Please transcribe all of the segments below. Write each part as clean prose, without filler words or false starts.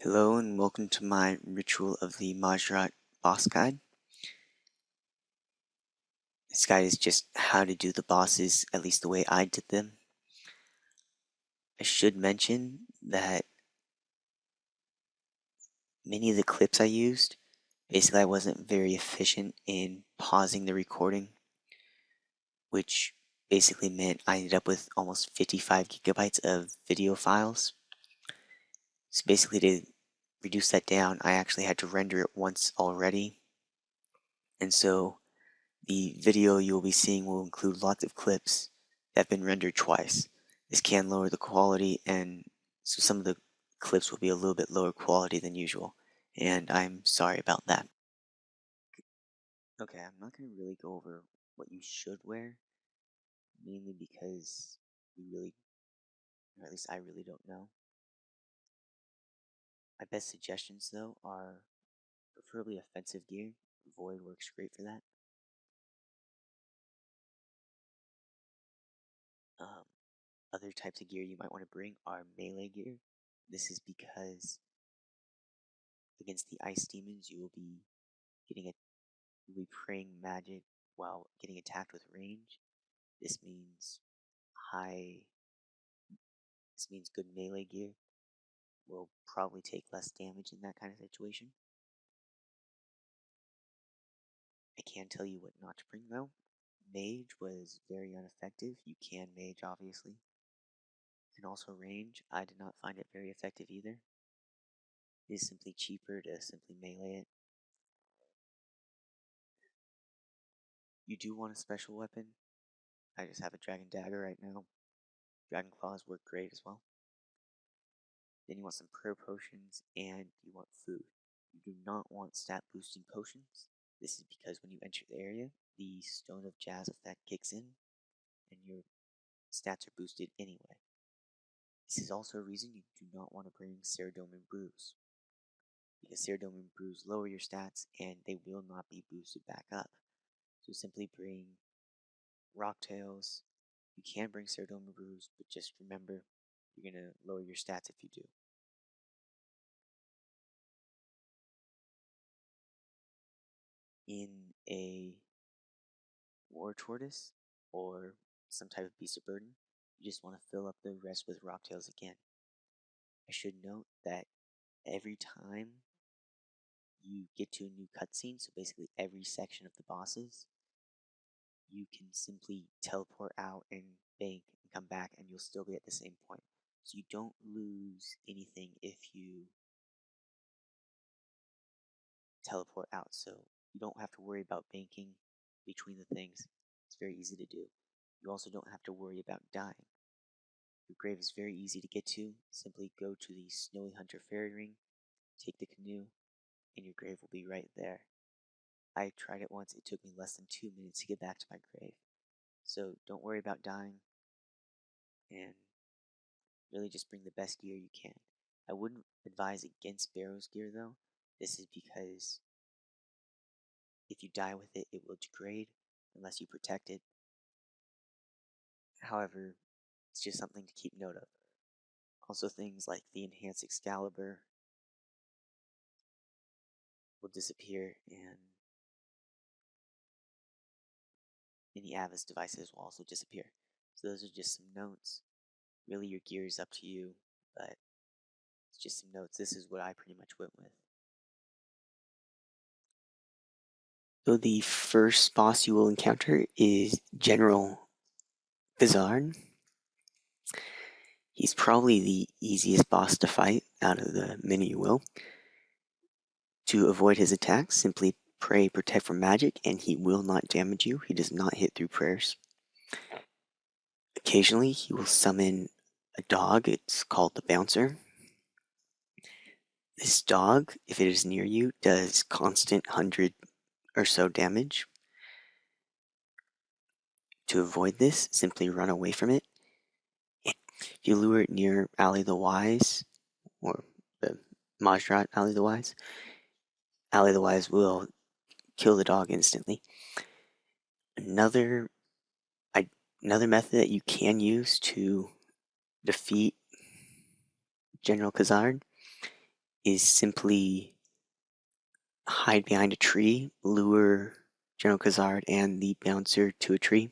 Hello and welcome to my ritual of the Majrat boss guide. This guide is just how to do the bosses, at least the way I did them. I should mention that many of the clips I used, basically I wasn't very efficient in pausing the recording, which basically meant I ended up with almost 55 gigabytes of video files. So basically to reduce that down, I actually had to render it once already. And so the video you'll be seeing will include lots of clips that have been rendered twice. This can lower the quality, and so some of the clips will be a little bit lower quality than usual, and I'm sorry about that. Okay, I'm not going to really go over what you should wear, mainly because we really, or at least I really don't know. My best suggestions, though, are preferably offensive gear. Void works great for that. Other types of gear you might want to bring are melee gear. This is because against the ice demons, you will be praying magic while getting attacked with range. This means good melee gear will probably take less damage in that kind of situation. I can tell you what not to bring though. Mage was very ineffective. You can mage, obviously. You can also range. I did not find it very effective either. It is simply cheaper to simply melee it. You do want a special weapon. I just have a dragon dagger right now. Dragon claws work great as well. Then you want some prayer potions and you want food. You do not want stat boosting potions. This is because when you enter the area, the Stone of Jazz effect kicks in and your stats are boosted anyway. This is also a reason you do not want to bring Ceridome and Bruise, because Ceridome and Bruise lower your stats and they will not be boosted back up. So simply bring Rocktails. You can bring Ceridome and Bruise, but just remember you're going to lower your stats if you do. In a War Tortoise or some type of beast of burden, you just want to fill up the rest with Rocktails again. I should note that every time you get to a new cutscene, so basically every section of the bosses, you can simply teleport out and bank and come back and you'll still be at the same point. So you don't lose anything if you teleport out. So you don't have to worry about banking between the things. It's very easy to do. You also don't have to worry about dying. Your grave is very easy to get to. Simply go to the Snowy Hunter Fairy Ring, take the canoe, and your grave will be right there. I tried it once, it took me less than 2 minutes to get back to my grave. So don't worry about dying, and really just bring the best gear you can. I wouldn't advise against Barrow's gear though. This is because if you die with it, it will degrade unless you protect it. However, it's just something to keep note of. Also, things like the Enhanced Excalibur will disappear, and any Avis devices will also disappear. So those are just some notes. Really, your gear is up to you, but it's just some notes. This is what I pretty much went with. So the first boss you will encounter is General Bizarre. He's probably the easiest boss to fight out of the many you will. To avoid his attacks, simply pray protect from magic and he will not damage you. He does not hit through prayers. Occasionally he will summon a dog. It's called the Bouncer. This dog, if it is near you, does constant 100 or so damage. To avoid this, simply run away from it. If you lure it near Ali the Wise, or the Majrat Ali the Wise will kill the dog instantly. Another method that you can use to defeat General Khazard is simply hide behind a tree, lure General Khazard and the bouncer to a tree.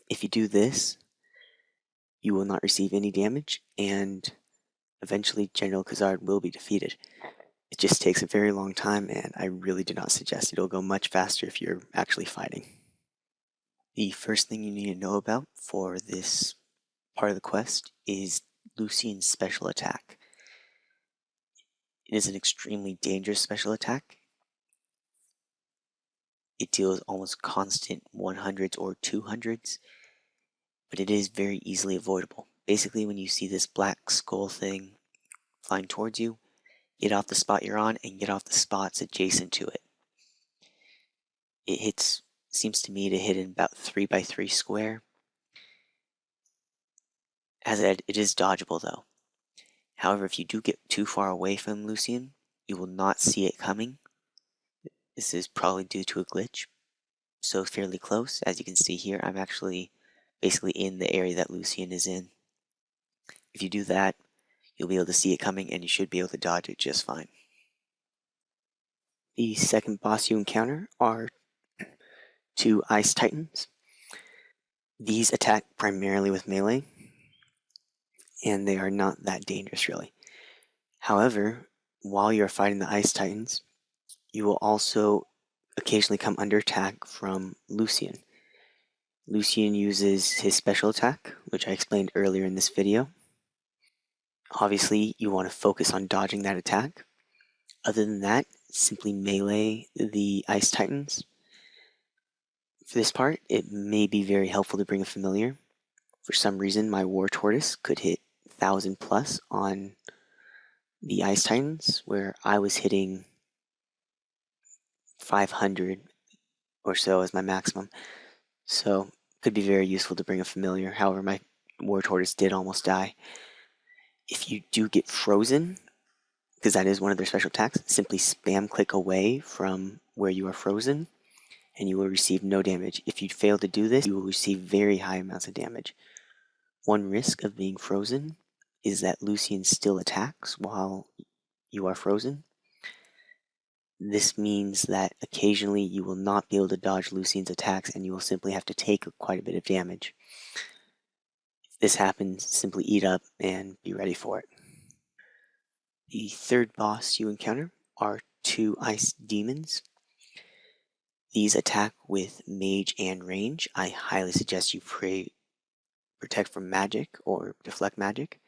If you do this, you will not receive any damage, and eventually General Khazard will be defeated. It just takes a very long time, and I really do not suggest it. It'll go much faster if you're actually fighting. The first thing you need to know about for this part of the quest is Lucien's special attack. It is an extremely dangerous special attack. It deals almost constant 100s or 200s, but it is very easily avoidable. Basically, when you see this black skull thing flying towards you, get off the spot you're on and get off the spots adjacent to it. It seems to me to hit in about 3x3 square. As I said, it is dodgeable though. However, if you do get too far away from Lucien, you will not see it coming. This is probably due to a glitch. So fairly close, as you can see here, I'm actually basically in the area that Lucien is in. If you do that, you'll be able to see it coming and you should be able to dodge it just fine. The second boss you encounter are 2 Ice Titans. These attack primarily with melee, and they are not that dangerous really. However, while you're fighting the Ice Titans, you will also occasionally come under attack from Lucien. Lucien uses his special attack, which I explained earlier in this video. Obviously, you want to focus on dodging that attack. Other than that, simply melee the Ice Titans. For this part, it may be very helpful to bring a familiar. For some reason, my War Tortoise could hit 1000 plus on the Ice Titans, where I was hitting 500 or so as my maximum. So, could be very useful to bring a familiar. However, my War Tortoise did almost die. If you do get frozen, because that is one of their special attacks, simply spam click away from where you are frozen, and you will receive no damage. If you fail to do this, you will receive very high amounts of damage. One risk of being frozen is that Lucien still attacks while you are frozen. This means that occasionally you will not be able to dodge Lucien's attacks and you will simply have to take quite a bit of damage. If this happens, simply eat up and be ready for it. The third boss you encounter are 2 Ice Demons. These attack with Mage and Range. I highly suggest you protect from magic or deflect magic.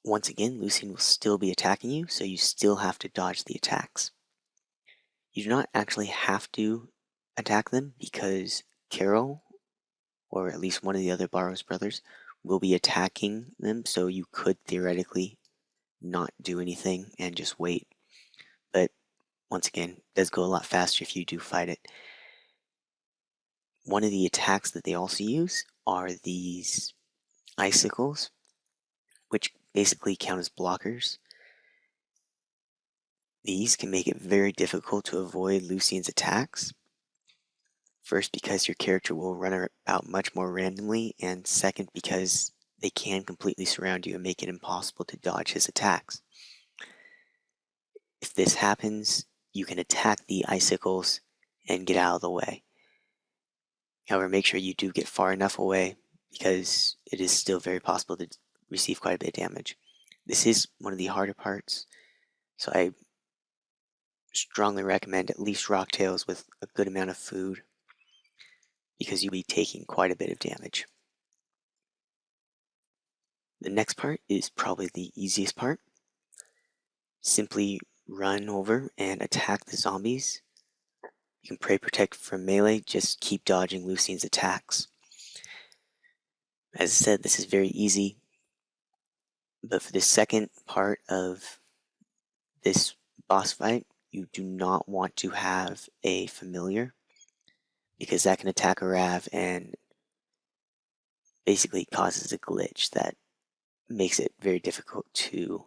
Once again, Lucien will still be attacking you, so you still have to dodge the attacks. You do not actually have to attack them because Carol, or at least one of the other Barrows brothers, will be attacking them, so you could theoretically not do anything and just wait. But once again, it does go a lot faster if you do fight it. One of the attacks that they also use are these icicles, which basically count as blockers. These can make it very difficult to avoid Lucien's attacks. First, because your character will run about much more randomly, and second, because they can completely surround you and make it impossible to dodge his attacks. If this happens, you can attack the icicles and get out of the way. However, make sure you do get far enough away because it is still very possible to receive quite a bit of damage. This is one of the harder parts, so I strongly recommend at least rocktails with a good amount of food because you'll be taking quite a bit of damage. The next part is probably the easiest part. Simply run over and attack the zombies. You can pray protect from melee, just keep dodging Lucien's attacks. As I said, this is very easy, but for the second part of this boss fight, you do not want to have a familiar because that can attack a Rav and basically causes a glitch that makes it very difficult to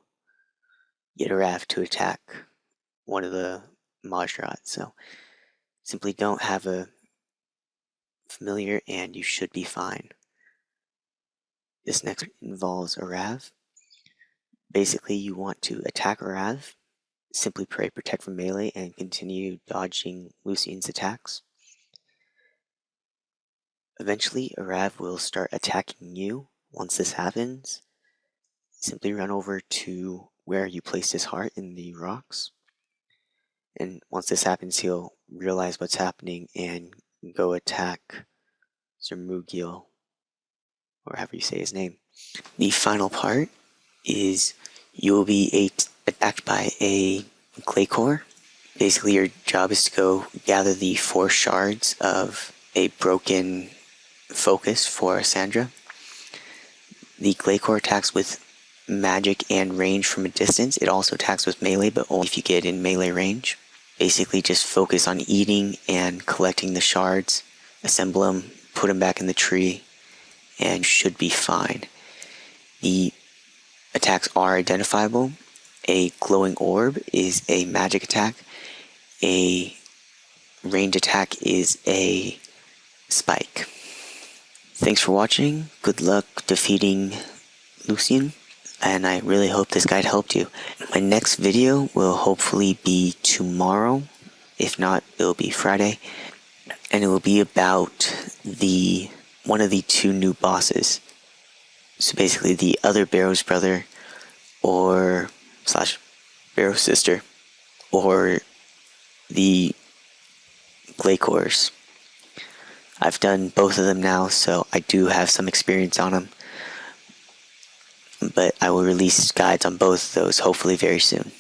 get a Rav to attack one of the Majrat. So simply don't have a familiar and you should be fine. This next involves a Rav. Basically, you want to attack Arav, simply pray protect from melee, and continue dodging Lucian's attacks. Eventually, Arav will start attacking you. Once this happens, simply run over to where you placed his heart in the rocks. And once this happens, he'll realize what's happening and go attack Zermugil, or however you say his name. The final part is you will be attacked by a clay core. Basically, your job is to go gather the 4 shards of a broken focus for Sandra. The clay core attacks with magic and range from a distance. It also attacks with melee, but only if you get in melee range. Basically, just focus on eating and collecting the shards, assemble them, put them back in the tree, and should be fine. The attacks are identifiable. A glowing orb is a magic attack. A ranged attack is a spike. Thanks for watching. Good luck defeating Lucian, and I really hope this guide helped you. My next video will hopefully be tomorrow. If not, it'll be Friday, and it will be about one of the 2 new bosses. So basically the other Barrow's brother, or / Barrow's sister, or the Glaycores. I've done both of them now, so I do have some experience on them. But I will release guides on both of those hopefully very soon.